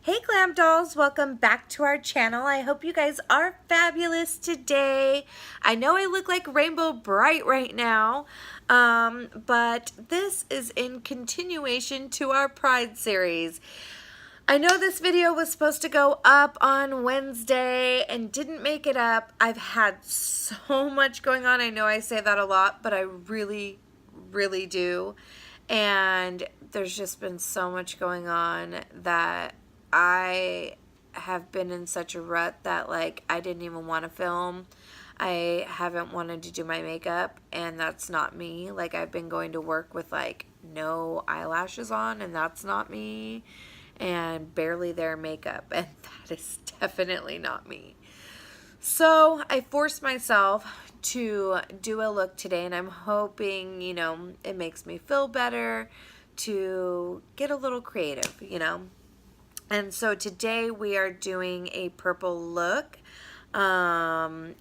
Hey glam dolls, welcome back to our channel. I hope you guys are fabulous today. I know I look like Rainbow Bright right now, but this is in continuation to our Pride series. I know this video was supposed to go up on Wednesday and didn't make it up. I've had so much going on. I know I say that a lot, but I really do. And there's just been so much going on that I have been in such a rut that like I didn't even want to film. I haven't wanted to do my makeup, and that's not me. Like, I've been going to work with like no eyelashes on, and that's not me, and barely their makeup, and that is definitely not me. So I forced myself to do a look today, and I'm hoping, it makes me feel better to get a little creative, And so today we are doing a purple look, and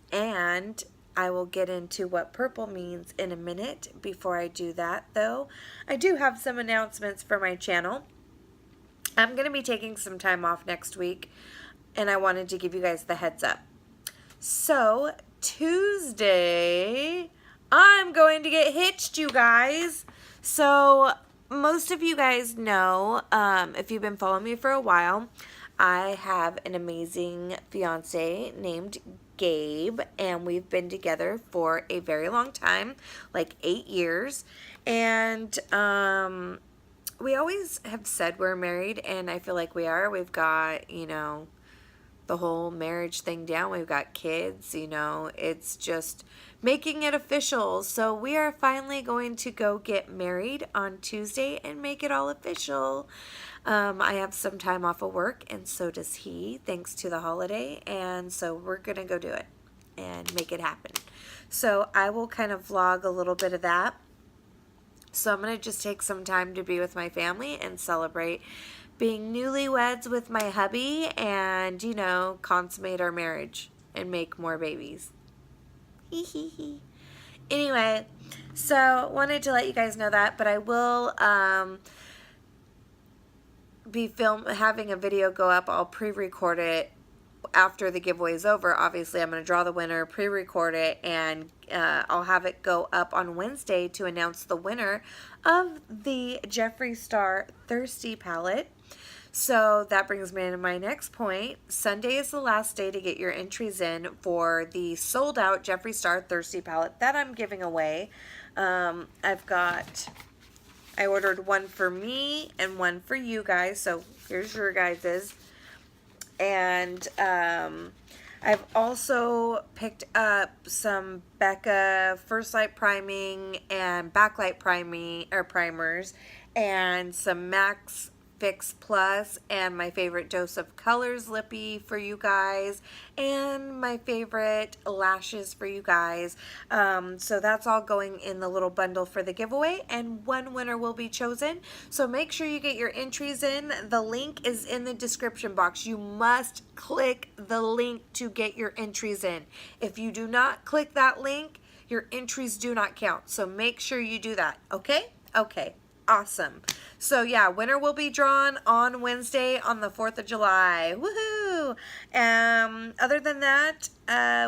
I will get into what purple means in a minute. Before I do that, though, I do have some announcements for my channel. I'm going to be taking some time off next week, and I wanted to give you guys the heads up. So, Tuesday, I'm going to get hitched, you guys. So, most of you guys know, if you've been following me for a while, I have an amazing fiance named Gabe, and we've been together for a very long time, like 8 years. And we always have said we're married, and I feel like we are. We've got, the whole marriage thing down. We've got kids, it's just making it official. So we are finally going to go get married on Tuesday and make it all official. I have some time off of work, and so does he, thanks to the holiday, and so we're gonna go do it and make it happen. So I will kind of vlog a little bit of that. So I'm going to just take some time to be with my family and celebrate being newlyweds with my hubby and, consummate our marriage and make more babies. Anyway, so wanted to let you guys know that, but I will be having a video go up. I'll pre-record it after the giveaway is over. Obviously, I'm going to draw the winner, pre-record it, and I'll have it go up on Wednesday to announce the winner of the Jeffree Star Thirsty palette. So that brings me to my next point. Sunday is the last day to get your entries in for the sold out Jeffree Star Thirsty palette that I'm giving away. I ordered one for me and one for you guys. So here's your guys's. And I've also picked up some Becca First Light Priming and Backlight primers, and some Max Fix Plus, and my favorite Dose of Colors lippy for you guys, and my favorite lashes for you guys. So that's all going in the little bundle for the giveaway, and one winner will be chosen. So make sure you get your entries in. The link is in the description box. You must click the link to get your entries in. If you do not click that link, your entries do not count. So make sure you do that. Okay? Okay. Awesome. So yeah, winner will be drawn on Wednesday on the 4th of July. Woohoo! Other than that,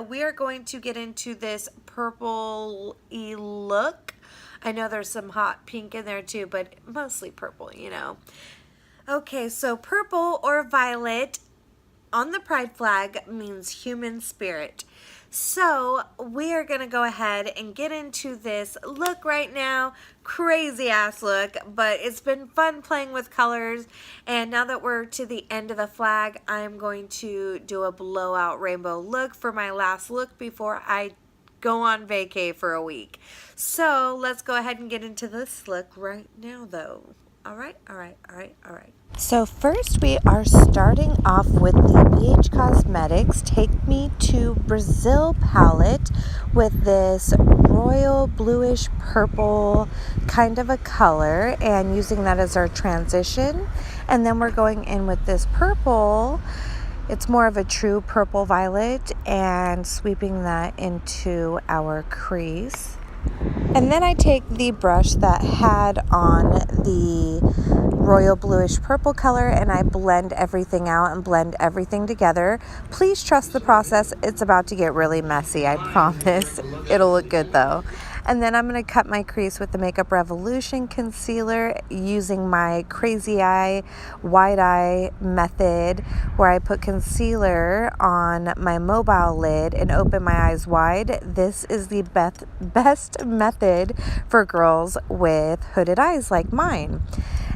we are going to get into this purple-y look. I know there's some hot pink in there too, but mostly purple, Okay, so purple or violet on the pride flag means human spirit. So we are going to go ahead and get into this look right now. Crazy ass look, but it's been fun playing with colors. And now that we're to the end of the flag, I'm going to do a blowout rainbow look for my last look before I go on vacay for a week. So let's go ahead and get into this look right now though. All right. So first we are starting off with the BH Cosmetics Take Me to Brazil palette with this royal bluish purple kind of a color, and using that as our transition. And then we're going in with this purple. It's more of a true purple violet, and sweeping that into our crease. And then I take the brush that had on the royal bluish purple color and I blend everything out and blend everything together. Please trust the process. It's about to get really messy, I promise. It'll look good though. And then I'm going to cut my crease with the Makeup Revolution concealer using my crazy eye, wide eye method, where I put concealer on my mobile lid and open my eyes wide. This is the best method for girls with hooded eyes like mine.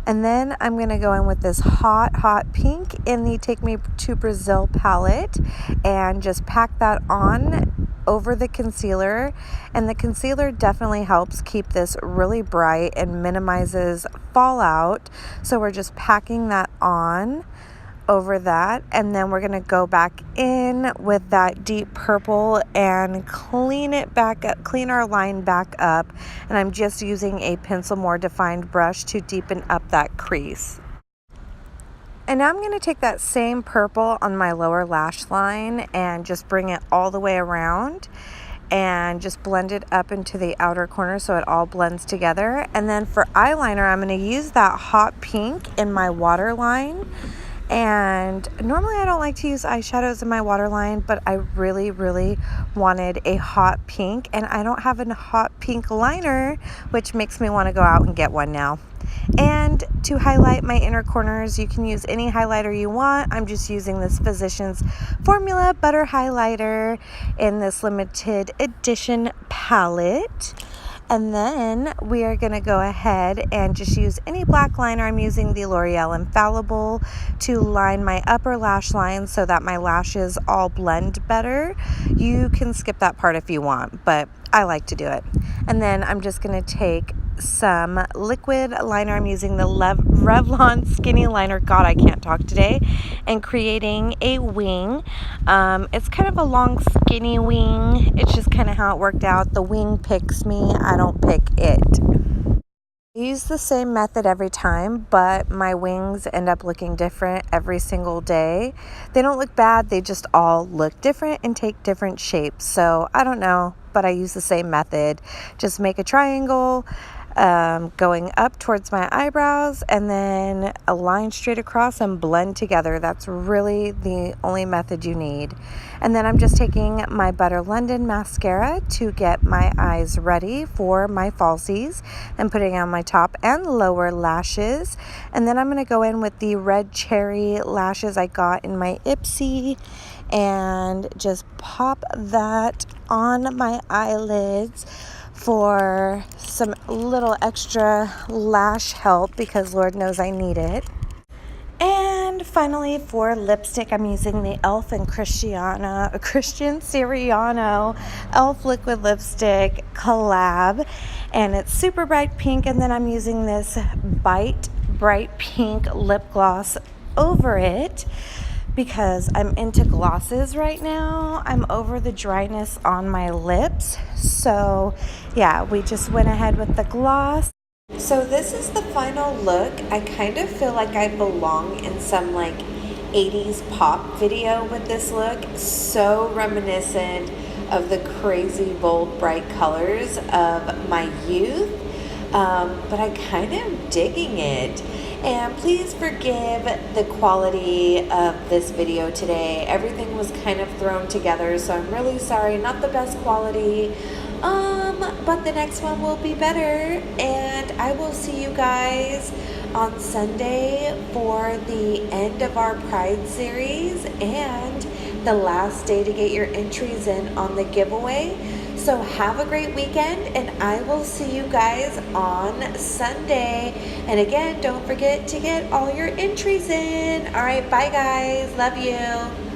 And then I'm going to go in with this hot pink in the Take Me to Brazil palette and just pack that on over the concealer. And the concealer definitely helps keep this really bright and minimizes fallout. So we're just packing that on over that, and then we're going to go back in with that deep purple and clean it back up, clean our line back up. And I'm just using a pencil more defined brush to deepen up that crease. And now I'm going to take that same purple on my lower lash line and just bring it all the way around and just blend it up into the outer corner so it all blends together. And then for eyeliner, I'm going to use that hot pink in my waterline. And normally I don't like to use eyeshadows in my waterline, but I really wanted a hot pink, and I don't have a hot pink liner, which makes me want to go out and get one now. And to highlight my inner corners, you can use any highlighter you want. I'm just using this Physicians Formula Butter Highlighter in this limited edition palette. And then we are going to go ahead and just use any black liner. I'm using the L'Oreal Infallible to line my upper lash line so that my lashes all blend better. You can skip that part if you want, but I like to do it. And then I'm just going to take some liquid liner. I'm using the Revlon Skinny Liner. God, I can't talk today. And creating a wing. It's kind of a long, skinny wing. It's just kind of how it worked out. The wing picks me. I don't pick it. I use the same method every time, but my wings end up looking different every single day. They don't look bad. They just all look different and take different shapes. So I don't know, but I use the same method. Just make a triangle going up towards my eyebrows and then a line straight across and blend together. That's really the only method you need. And then I'm just taking my Butter London mascara to get my eyes ready for my falsies and putting on my top and lower lashes. And then I'm going to go in with the red cherry lashes I got in my Ipsy and just pop that on my eyelids for some little extra lash help because Lord knows I need it. And finally for lipstick, I'm using the e.l.f. and Christian Siriano e.l.f. liquid lipstick collab, and it's super bright pink. And then I'm using this Bite bright pink lip gloss over it because I'm into glosses right now. I'm over the dryness on my lips. So yeah, we just went ahead with the gloss. So this is the final look. I kind of feel like I belong in some like 80s pop video with this look. So reminiscent of the crazy bold bright colors of my youth. But I kind of digging it. And please forgive the quality of this video today. Everything was kind of thrown together, so I'm really sorry. Not the best quality, but the next one will be better. And I will see you guys on Sunday for the end of our Pride series and the last day to get your entries in on the giveaway. So have a great weekend, and I will see you guys on Sunday. And again, don't forget to get all your entries in. All right, bye guys. Love you.